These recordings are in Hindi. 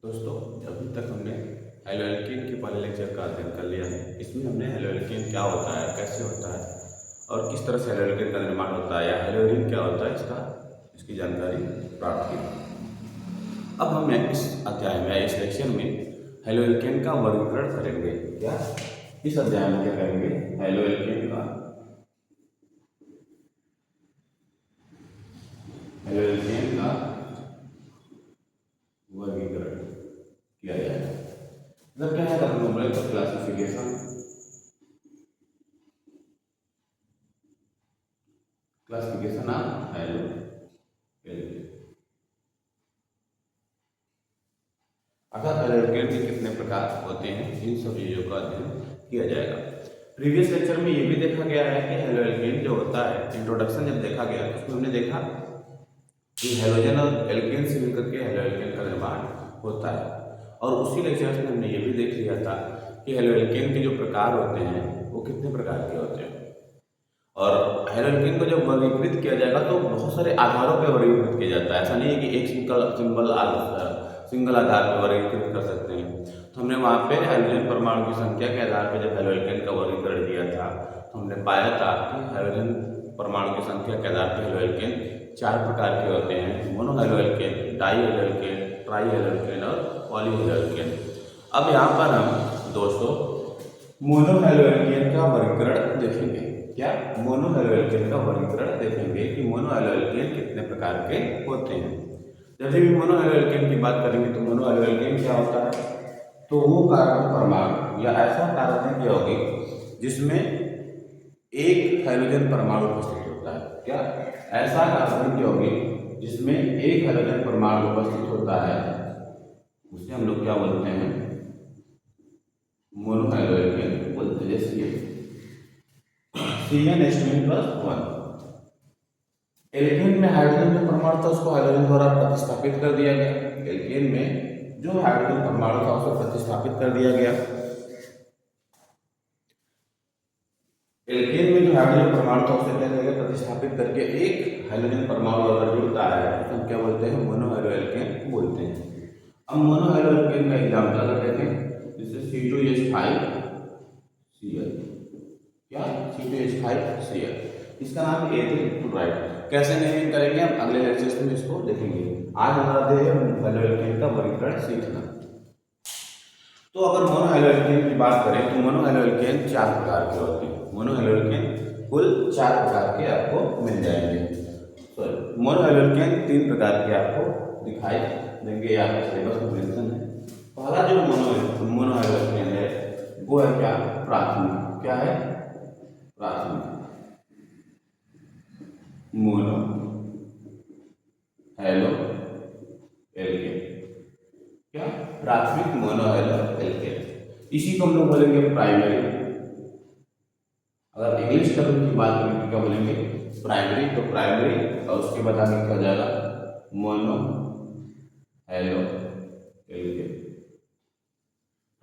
दोस्तों, अभी तक हमने हेलोएल्केन के पहले लेक्चर का अध्ययन कर लिया है। इसमें हमने हेलोएल्केन क्या होता है, कैसे होता है और किस तरह से हेलोएल्केन का निर्माण होता है या हेलोएरिन क्या होता है इसकी जानकारी प्राप्त की। अब हम इस अध्याय में इस लेक्चर में हेलोएल्केन का वर्गीकरण करेंगे। क्या इस अध्याय में क्या करेंगे? हेलोएल्केन का वर्गीकरण किया जाएगा। मतलब क्या है, हम बोले तो क्लासिफिकेशन ऑफ हेलोएल्केन। अर्थात हेलोएल्केन के कितने प्रकार होते हैं, इन सब चीजों का अध्ययन किया जाएगा। प्रीवियस लेक्चर में ये भी देखा गया है कि हेलोएल्केन जो होता है, इंट्रोडक्शन जब देखा गया उसमें हमने देखा कि हेलोजन और एल्केन से मिलकर के हेलोएल्केन का निर्माण होता है। और उसी लेक्चर में हमने ये भी देख लिया था कि हेलोएल्केन के जो प्रकार होते हैं वो कितने प्रकार के होते हैं। और हेलोएल्केन को जब वर्गीकृत किया जाएगा तो बहुत सारे आधारों पर वर्गीकृत किया जाता है। ऐसा नहीं है कि एक सिंगल आधार पर वर्गीकृत कर सकते हैं। तो हमने वहाँ पे हाइड्रोजन परमाणु की संख्या के आधार पर जब हेलोएल्केन का वर्गीकरण किया था तो हमने पाया था कि हाइड्रोजन परमाणु की संख्या के आधार पर हेलोएल्केन 4 प्रकार के होते हैं: mono haloalkane, di haloalkane, tri haloalkane और पॉली हेलोएल्केन। अब यहाँ पर हम दोस्तों मोनो हेलोएल्केन का वर्गीकरण देखेंगे। क्या मोनो हेलोएल्केन का वर्गीकरण देखेंगे कि मोनो हेलोएल्केन कितने प्रकार के होते हैं। जब भी मोनो हेलोएल्केन की बात करेंगे तो मोनो हेलोएल्केन क्या होता है, तो वो कार्बन परमाणु या ऐसा कार्बन क्या होगी जिसमें एक हाइड्रोजन परमाणु उपस्थित होता है। क्या ऐसा कार्बन क्या होगी जिसमें एक हाइड्रोजन परमाणु उपस्थित होता है, उसे हम लोग क्या बोलते हैं? मोनो हेलोएल्केन बोलते हैं। जैसे CnH2+1 एल्केन में हाइड्रोजन जो परमाणु था उसको हाइड्रोजन द्वारा प्रतिस्थापित कर दिया गया। एल्केन में जो हाइड्रोजन परमाणु था उसको प्रतिस्थापित कर दिया गया। एल्केन में जो हाइड्रोजन परमाणु था उसे क्या किया, प्रतिस्थापित करके एक हाइड्रोजन परमाणु अगर जुड़ता है तो हम क्या बोलते हैं? मोनो हेलोएल्केन बोलते हैं। अब मोनो हेलोएल्केन का एग्जाम्पल अगर देखें, जैसे C2H5Cl। क्या C2H5Cl, इसका नाम एथिल क्लोराइड। कैसे नेमिंग करेंगे हम अगले लेक्चर्स में इसको देखेंगे। आज हमारा ध्येय है हेलोएल्केन का वर्गीकरण सीखना। तो अगर मोनो हेलोएल्केन की बात करें तो मोनो हेलोएल्केन 4 प्रकार के होते हैं। मोनो हेलोएल्केन कुल 4 प्रकार के आपको मिल जाएंगे। सॉरी, मोनो हेलोएल्केन 3 प्रकार के आपको दिखाई देंगे, या सिलेबस में मेंशन है। पहला जो मोनो हेलोएल्केन है वो है क्या? प्राथमिक। क्या है? प्राथमिक मोनो हेलोएल्केन। क्या? प्राथमिक मोनो हेलोएल्केन। इसी को हम लोग बोलेंगे प्राइमरी। अगर इंग्लिश टर्म की बात करें तो क्या बोलेंगे? प्राइमरी। तो प्राइमरी और उसके बाद आगे क्या हो जाएगा? Mono haloalkane.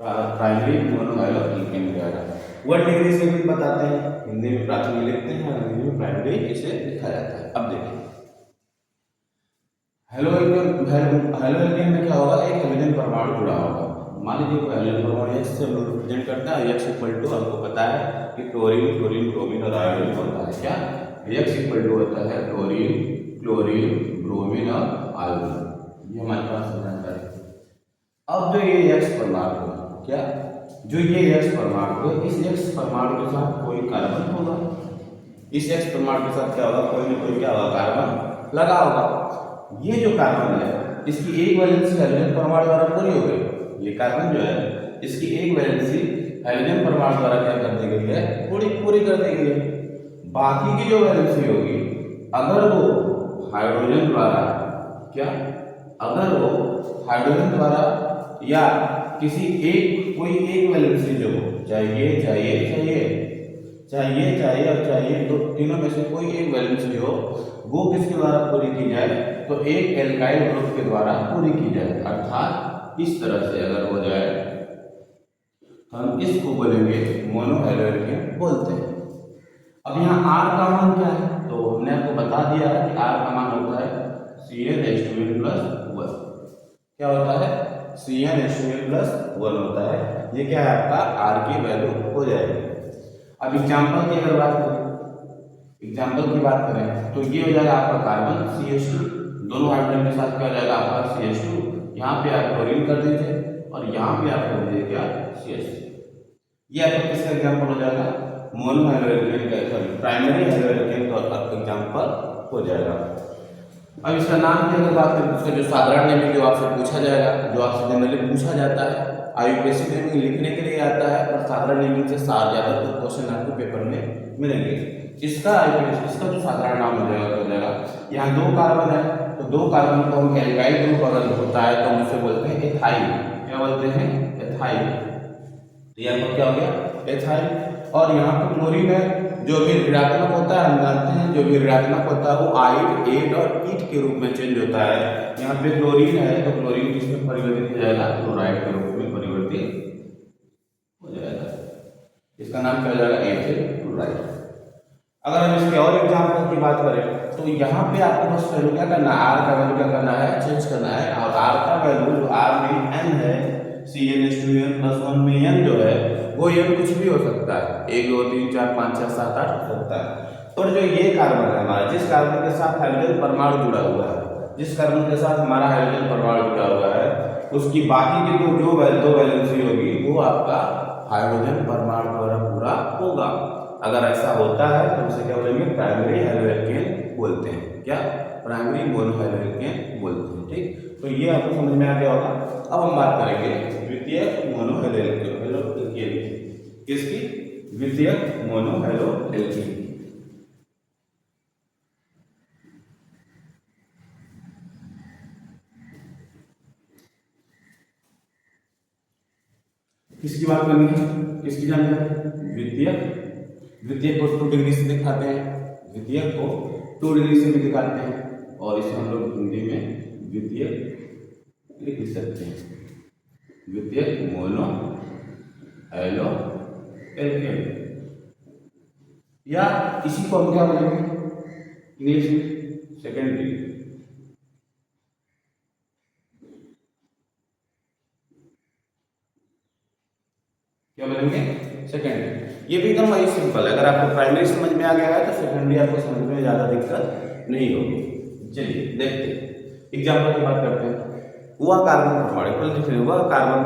Primary mono haloalkane क्या है? 1 डिग्री से भी बताते हैं, हिंदी में प्राथमिक लिखते हैं और हिंदी में प्राइमरी इसे लिखा जाता है। अब देखिए हेलोएल्केन में क्या होगा? एक हाइड्रोजन परमाणु जुड़ा होगा। मान लीजिए कोई हाइड्रोजन परमाणु H से हम लोग रिप्रेजेंट करता है। X इक्वल टू हमको पता है कि क्लोरीन, क्लोरीन, ब्रोमीन और आयोडीन होता है। क्या X इक्वल टू होता है? क्लोरीन, क्लोरीन, ब्रोमीन और आयोडीन। ये हमारे पास जानकारी है। अब जो ये X परमाणु है, क्या जो ये X परमाणु है, इस X परमाणु के साथ कोई कार्बन होगा। इस X परमाणु के साथ क्या होगा? कोई ना कोई क्या होगा? कार्बन लगा होगा। ये जो कार्बन है इसकी एक वैलेंसी हाइड्रोजन परमाणु द्वारा पूरी हो गई। ये कार्बन जो है इसकी एक वैलेंसी हाइड्रोजन परमाणु द्वारा क्या कर दी गई है? पूरी कर दी गई है। बाकी की जो वैलेंसी होगी, अगर वो हाइड्रोजन द्वारा हाइड्रोजन द्वारा या किसी कोई एक वैलेंसी जो हो, चाहिए तो तीनों में से कोई एक वैलेंसी हो, वो किसके द्वारा पूरी की जाए? तो एक एल्काइल ग्रुप के द्वारा पूरी की जाए। अर्थात इस तरह से अगर हो जाए तो हम इसको बोलेंगे मोनो हेलोएल्केन बोलते हैं। अब यहाँ R का मान क्या है? तो हमने आपको बता दिया है कि R का मान होता है CnH2n+1। क्या होता है? CnH2n+1 होता है। ये क्या है आपका R की वैल्यू हो जाएगी। अब एग्जाम्पल की अगर बात करें, तो ये हो जाएगा आपका कार्बन CH2, दोनों हाइड्रोजन के साथ क्या हो जाएगा आपका CH2, यहाँ पे आप क्लोरीन कर दीजिए और यहाँ पे आप कर दीजिए क्या CH3। ये आपका किसका एग्जाम्पल हो जाएगा, मोनो हाइड्रोजन का, सॉरी प्राइमरी हाइड्रोजन का एग्जाम्पल हो जाएगा। अब इसका नाम की अगर बात करें, उसका जो साधारण नेमिंग जो आपसे पूछा जाएगा, जो आपसे जनरली पूछा जाता है, आईयूपीएससी नेमिंग लिखने के लिए आता है और साधारण नेमिंग से ज्यादातर क्वेश्चन आपको पेपर में मिलेंगे। इसका आईयूपीएससी, इसका जो साधारण नाम हो जाएगा, यहाँ 2 कार्बन है, तो 2 कार्बन को हम एल्काइल ग्रुप अगर होता है तो हम उसे बोलते हैं एथाइल। क्या बोलते हैं, एथाइल। तो यहाँ पर क्या हो गया एथाइल। और यहाँ पर क्लोरीन है, जो भी ऋणात्मक होता है हम जानते हैं, जो भी ऋणात्मक होता है वो आइड, एट और ईट के रूप में चेंज होता है। यहाँ पे क्लोरीन है तो क्लोरीन किसमें परिवर्तित हो जाएगा, क्लोराइड के रूप में परिवर्तित हो जाएगा। इसका नाम क्या हो जाएगा, एथिल क्लोराइड। अगर हम इसके और एग्जाम्पल की बात करें तो यहाँ पे आपको बस वैल्यू क्या करना है, आर का वैल्यू क्या करना है, चेंज करना है। और आर का वैल्यू जो आर में एन है, CnH2n+1 में एन जो है वो एन कुछ भी हो सकता है, 1 2 3 4 5 6 7 8 हो सकता है। और जो ये कार्बन है हमारा, जिस कार्बन के साथ हाइड्रोजन परमाणु जुड़ा हुआ है, जिस कार्बन के साथ हमारा हाइड्रोजन परमाणु जुड़ा हुआ है, उसकी बाकी की जो दो वैलेंसी होगी वो आपका हाइड्रोजन परमाणु द्वारा पूरा होगा। अगर ऐसा होता है तो उसे क्या बोलेंगे, प्राइमरी हाइड्रोजन बोलते हैं। क्या, प्राइमरी मोनोहाइड्रोजन बोलते हैं। ठीक, तो ये आपको समझ में आ गया होगा। अब हम बात करेंगे द्वितीयक मोनोहाइड्रोजन, किसकी, द्वितीयक मोनोहाइड्रोजन। किसकी बात करनी है, किसकी जानकारी, द्वितीयक को 2 डिग्री से दिखाते हैं, द्वितीयक को 2 डिग्री से भी दिखाते हैं और इसे हम लोग हिंदी में द्वितीयक लिख सकते हैं, द्वितीयक मोनो हेलो एल्केन, या इसी को हम क्या बोलेंगे इंग्लिश में सेकेंडरी। क्या बोलेंगे, सेकेंडरी। ये भी एकदम वही सिंपल है। अगर आपको प्राइमरी समझ में आ गया है तो सेकेंडरी आपको समझ में ज्यादा दिक्कत नहीं होगी। चलिए देखते हैं, एग्जाम्पल की बात करते हैं। वह कार्बन परमाणु, वह कार्बन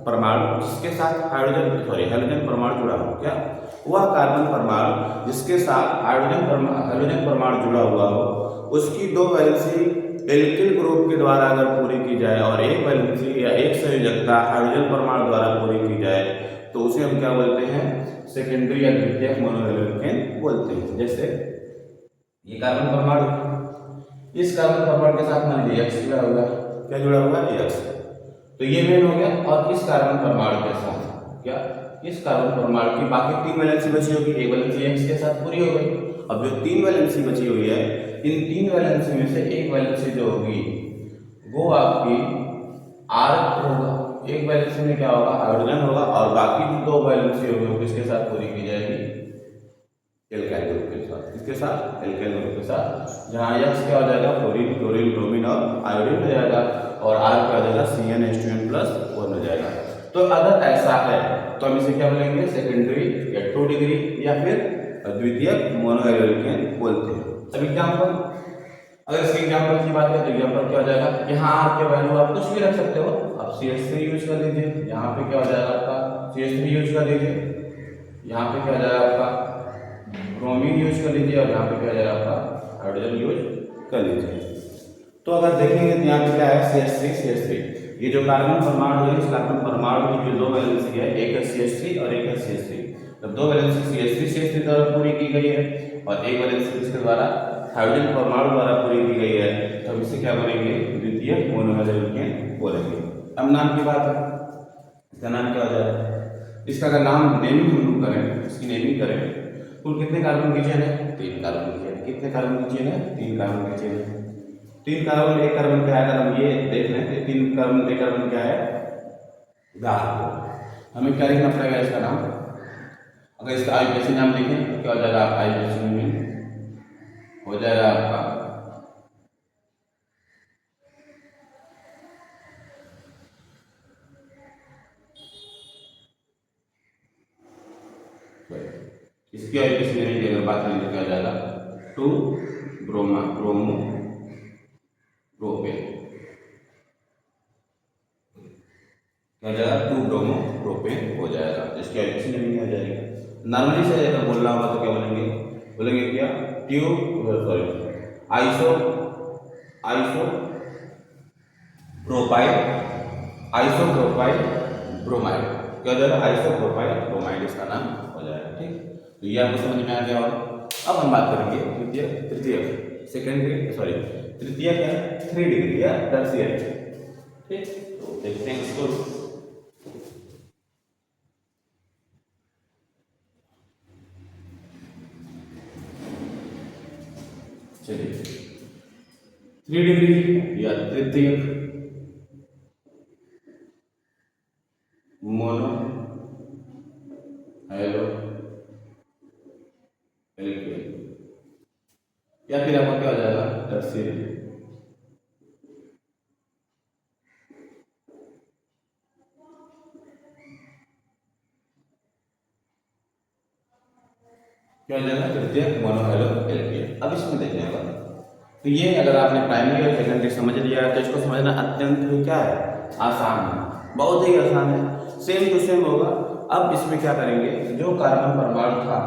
परमाणु जिसके साथ हाइड्रोजन परमाणु जुड़ा हो, क्या, वह कार्बन परमाणु जिसके साथ हाइड्रोजन परमाणु जुड़ा हुआ हो, उसकी 2 वैलेंसी एल्किल ग्रुप के द्वारा अगर पूरी की जाए और 1 वैलेंसी या 1 संयोजकता हाइड्रोजन परमाणु द्वारा पूरी की जाए तो उसे हम क्या बोलते हैं, सेकेंडरी या द्वितीयक मोनोहाइड्रोजन बोलते हैं। जैसे ये कार्बन परमाणु, इस कार्बन परमाणु के साथ मान लीजिए X जुड़ा हुआ है, क्या जुड़ा हुआ है, X, तो ये मेन हो गया। और इस कार्बन परमाणु के साथ क्या, इस कार्बन परमाणु की बाकी 3 वैलेंसी बची होगी, एक वैलेंसी X के साथ पूरी हो गई। अब जो 3 वैलेंसी बची हुई है, इन 3 वैलेंसी में से एक वैलेंसी जो होगी वो आपकी R होगा, एक वैलेंसी में क्या होगा, हाइड्रोजन होगा, और बाकी जो 2 वैलेंसी होगी वो किसके साथ पूरी की जाएगी, एल्काइल ग्रुप के साथ। किसके साथ, एल्काइल ग्रुप के साथ, जहाँ X क्या हो जाएगा, फ्लोरीन, क्लोरीन, ब्रोमीन और आयोडीन हो जाएगा, और R क्या हो जाएगा, CnH2n+1 हो जाएगा। तो अगर ऐसा है तो हम इसे क्या बोलेंगे, सेकेंडरी या 2 डिग्री या फिर द्वितीयक मोनोहाइड्रोजन बोलते हैं। अब एग्जाम्पल, अगर इसके एग्जाम्पल की बात करें तो एग्जाम्पल क्या हो जाएगा, यहाँ R के वैल्यू आप कुछ भी रख सकते हो। आप CH3 यूज कर लीजिए, यहाँ पे क्या हो जाएगा आपका CH3 यूज कर लीजिए, यहाँ पे क्या हो जाएगा आपका ब्रोमीन यूज कर लीजिए, और यहाँ पे क्या हो जाएगा आपका हाइड्रोजन यूज कर लीजिए। तो अगर देखेंगे तो यहाँ पे क्या है, CH3, ये जो कार्बन परमाणु है, इस कार्बन परमाणु की जो 2 वैलेंसी है, एक है CH3 और एक है CH3। जब 2 वैलेंसी CH3 द्वारा पूरी की गई है और एक वैलेंसी इसके द्वारा हाइड्रोजन परमाणु द्वारा पूरी की गई है, तो इसे क्या बोलेंगे, द्वितीयक मोनोहाइड्रोजन बोलेंगे। अब नाम की बात है, इसका नाम क्या हो जाएगा, इसका अगर नाम नेमिंग हम करें, इसकी नेमिंग करें, कुल कितने कार्बन की चेन है, 3 कार्बन की चेन। कितने कार्बन की चेन है, 3 कार्बन की चेन है। 3 कार्बन, एक कार्बन क्या है, अगर हम ये देख लें तो 3 कार्बन, एक कार्बन क्या है, गार्बन। हमें क्या लिखना पड़ेगा इसका नाम, अगर इसका आईयूपीएसी नाम लिखें तो क्या हो जाएगा, आपका आईयूपीएसी में हो जाएगा आपका इसकी और किसी ने की अगर बात करें तो क्या हो जाएगा 2 ब्रोमो प्रोपेन, क्या हो जाएगा 2 ब्रोमो प्रोपेन हो जाएगा, इसकी और किसी ने हो जाएगी। नॉर्मली से अगर बोलना होगा तो क्या बोलेंगे क्या आइसो प्रोपाइल ब्रोमाइड, क्या हो जाएगा आइसोप्रोपाइल ब्रोमाइड इसका नाम हो जाएगा। ठीक, तो ये आपको समझ में आ गया। और अब हम बात करेंगे तृतीय क्या है 3 डिग्री या टर्शियरी। ठीक, तो देखते हैं इसको। चलिए 3 डिग्री या तृतीय मोनो हैलो एल्केन, या फिर आपका क्या हो जाएगा टर्शियरी। क्या हो जाएगा तृतीय मोनो हैलो एल्केन। अब इसमें देखिएगा तो ये अगर आपने प्राइमरी और सेकेंडरी समझ लिया है तो इसको समझना अत्यंत ही क्या है आसान है, बहुत ही आसान है, सेम टू सेम होगा। अब इसमें क्या करेंगे, जो कार्बन परमाणु था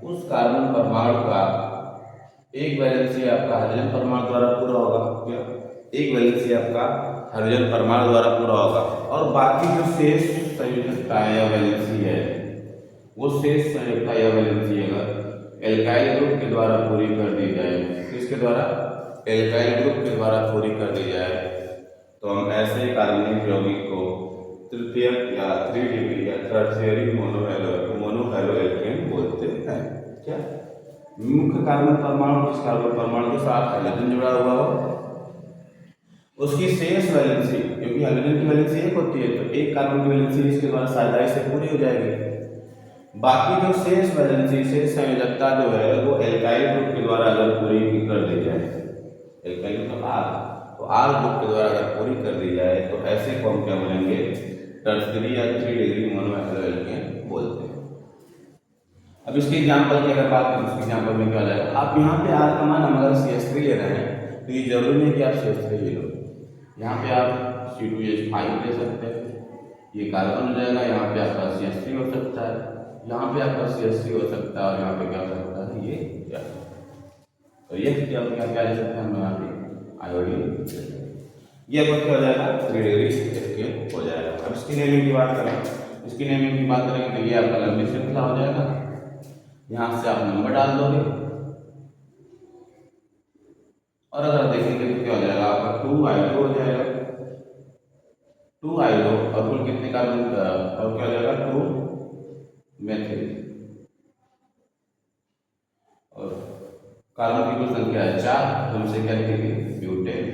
उस कार्बन परमाणु का एक वैलेंसी आपका हाइड्रोजन परमाणु द्वारा पूरा होगा, क्या एक वैलेंसी आपका हाइड्रोजन परमाणु द्वारा पूरा होगा, और बाकी जो शेष संयोजकता या वैलेंसी है वो शेष संयोजकता या वैलेंसी अगर एल्काइल ग्रुप के द्वारा पूरी कर दी जाए, किसके द्वारा एल्काइल ग्रुप के द्वारा पूरी कर दी जाए, तो हम ऐसे कार्बनिक यौगिक को तृतीयक या 3 डिग्री या टर्शियरी मोनो हैलो एल्केन बोलते हैं। क्या मुख्य कार्बन परमाणु जिस कार्बन परमाणु के साथ हाइड्रोजन जुड़ा हुआ हो उसकी शेष वैलेंसी, क्योंकि हाइड्रोजन की वैलेंसी एक होती है तो एक कार्बन की वैलेंसी इसके द्वारा साझाई से पूरी हो जाएगी, बाकी जो शेष वैलेंसी शेष संयोजकता जो है वो एल्काइल ग्रुप के द्वारा अगर पूरी कर दी जाए, एल्काइल ग्रुप तो आर ग्रुप के द्वारा अगर पूरी कर दी जाए तो ऐसे को हम क्या बोलेंगे टर्शियरी या 3 डिग्री मोनो हैलो एल्केन बोलते हैं। अब इसके एग्जाम्पल की अगर बात करें, इसके एग्जाम्पल में क्या हो जाएगा, आप यहाँ पे आर का मान हम अगर CH3 ले रहे हैं तो ये जरूरी नहीं कि आप CH3 ले लो, यहाँ पे आप C2H5 ले सकते हैं, ये कार्बन हो जाएगा, यहाँ पे आपका CH3 हो सकता है, यहाँ पे आपका CH3 हो सकता है, और यहाँ पे क्या हो सकता है ये क्या, तो ये क्या ले सकते हैं हम यहाँ पे आयोडीन, ये क्या हो जाएगा 3 डिग्री एल्केन हो जाएगा। अब इसकी नेमिंग की बात करें, तो ये आपका लंबी श्रृंखला हो जाएगा, यहाँ से आप नंबर डाल दोगे और अगर देखेंगे तो क्या हो जाएगा आपका 2 आइलो हो जाएगा, 2 आइलो और कुल कितने कार्बन का, और क्या हो जाएगा 2 मेथिल, और कार्बन की कुल संख्या है 4, तो हमसे क्या लिखेंगे ब्यूटेन,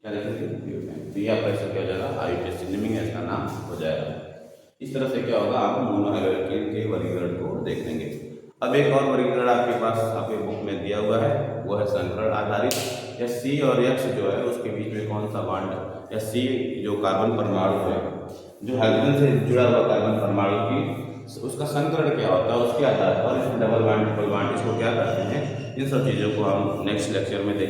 क्या लिखेंगे ब्यूटेन। तो ये आपका ऐसा क्या हो जाएगा IUPAC नेमिंग इसका नाम हो जाएगा। इस तरह से क्या होगा आप मोनो हैलो एल्केन के वर्गीकरण को देख लेंगे। अब एक और वर्गीकरण आपके पास आपके बुक में दिया हुआ है, वो है संकरण आधारित, या C और X जो है उसके बीच में कौन सा बॉन्ड, या C जो कार्बन परमाणु है जो हाइड्रोजन से जुड़ा हुआ कार्बन परमाणु की उसका संकरण क्या होता है उसके आधार पर इसमें डबल बॉन्ड ट्रिपल बॉन्ड इसको क्या करते हैं, इन सब चीज़ों को हम नेक्स्ट लेक्चर में देखेंगे।